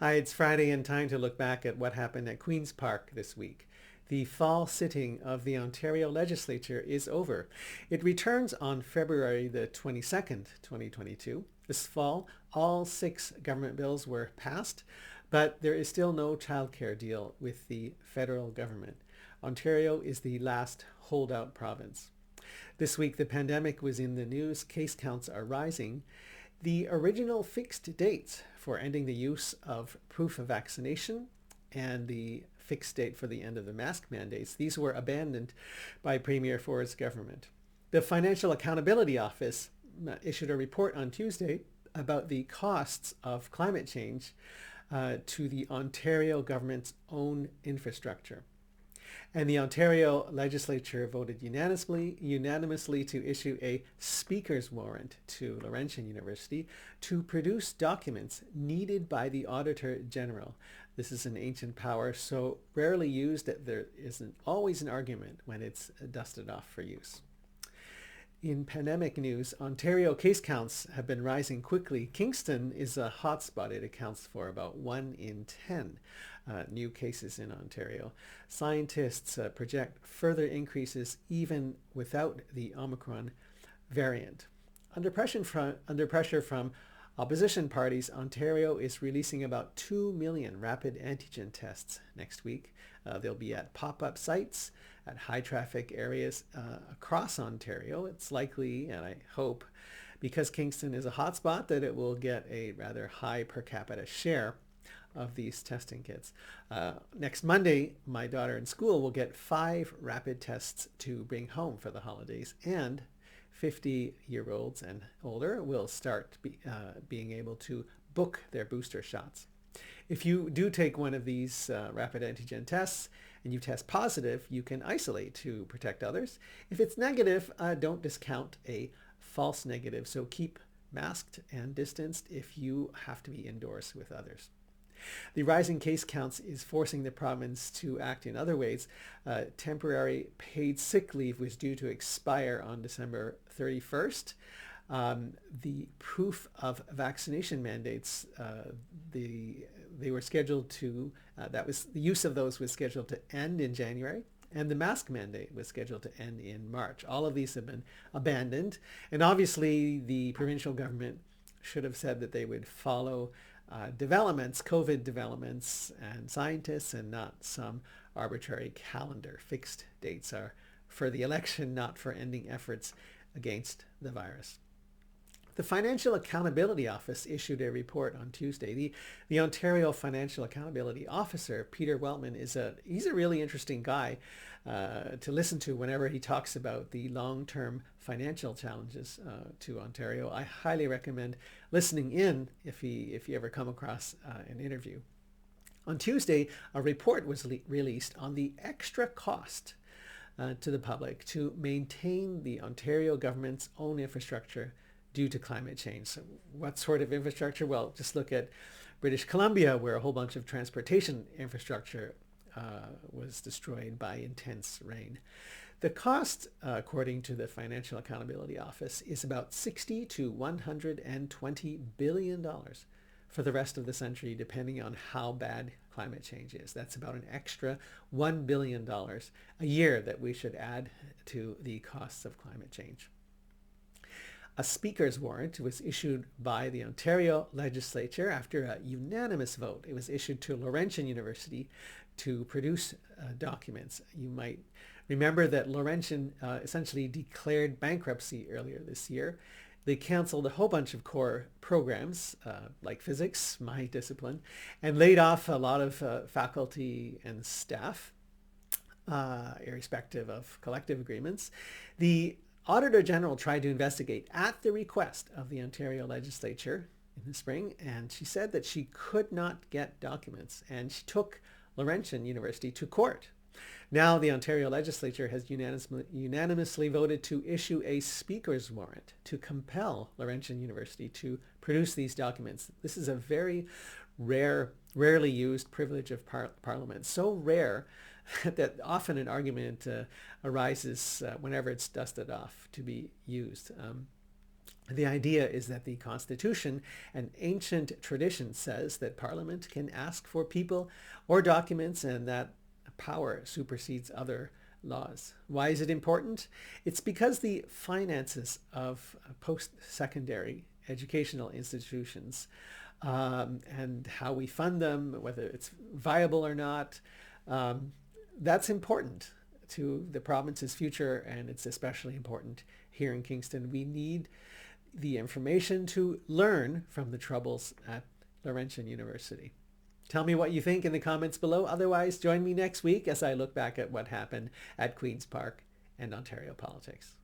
Hi, it's Friday and time to look back at what happened at Queen's Park this week. The fall sitting of the Ontario Legislature is over. It returns on February the 22nd, 2022. This fall, all 6 government bills were passed, but there is still no childcare deal with the federal government. Ontario is the last holdout province. This week, the pandemic was in the news. Case counts are rising. The original fixed dates for ending the use of proof of vaccination and the fixed date for the end of the mask mandates, these were abandoned by Premier Ford's government. The Financial Accountability Office issued a report on Tuesday about the costs of climate change to the Ontario government's own infrastructure. And the Ontario Legislature voted unanimously to issue a speaker's warrant to Laurentian University to produce documents needed by the Auditor General. This is an ancient power so rarely used that there isn't always an argument when it's dusted off for use. In pandemic news, Ontario case counts have been rising quickly. Kingston is a hotspot. It accounts for about 1 in 10 new cases in Ontario. Scientists project further increases even without the Omicron variant. Under pressure from opposition parties, Ontario is releasing about 2 million rapid antigen tests next week. They'll be at pop-up sites at high traffic areas across Ontario. It's likely, and I hope, because Kingston is a hotspot, that it will get a rather high per capita share of these testing kits. Next Monday, my daughter in school will get 5 rapid tests to bring home for the holidays, and 50-year-olds and older will start being able to book their booster shots. If you do take one of these rapid antigen tests and you test positive, you can isolate to protect others. If it's negative, don't discount a false negative. So keep masked and distanced if you have to be indoors with others. The rising case counts is forcing the province to act in other ways. Temporary paid sick leave was due to expire on December 31st. The proof of vaccination mandates, they were scheduled to, the use of those was scheduled to end in January, and the mask mandate was scheduled to end in March. All of these have been abandoned, and obviously the provincial government should have said that they would follow COVID developments and scientists, and not some arbitrary calendar. Fixed dates are for the election, not for ending efforts against the virus. The Financial Accountability Office issued a report on Tuesday. The Ontario Financial Accountability Officer, Peter Weltman, he's a really interesting guy to listen to whenever he talks about the long-term financial challenges to Ontario. I highly recommend listening in if you ever come across an interview. On Tuesday, a report was released on the extra cost to the public to maintain the Ontario government's own infrastructure due to climate change. So what sort of infrastructure? Well, just look at British Columbia, where a whole bunch of transportation infrastructure was destroyed by intense rain. The cost, according to the Financial Accountability Office, is about $60 to $120 billion for the rest of the century, depending on how bad climate change is. That's about an extra $1 billion a year that we should add to the costs of climate change. A speaker's warrant was issued by the Ontario Legislature after a unanimous vote. It was issued to Laurentian University to produce documents. You might remember that Laurentian essentially declared bankruptcy earlier this year. They canceled a whole bunch of core programs like physics, my discipline, and laid off a lot of faculty and staff, irrespective of collective agreements. The Auditor General tried to investigate at the request of the Ontario Legislature in the spring, and she said that she could not get documents, and she took Laurentian University to court. Now the Ontario Legislature has unanimously voted to issue a speaker's warrant to compel Laurentian University to produce these documents. This is a very rarely used privilege of Parliament, so rare that often an argument arises whenever it's dusted off to be used. The idea is that the Constitution, an ancient tradition, says that Parliament can ask for people or documents and that power supersedes other laws. Why is it important? It's because the finances of post-secondary educational institutions and how we fund them, whether it's viable or not, that's important to the province's future, and it's especially important here in Kingston. We need the information to learn from the troubles at Laurentian University. Tell me what you think in the comments below. Otherwise, join me next week as I look back at what happened at Queen's Park and Ontario politics.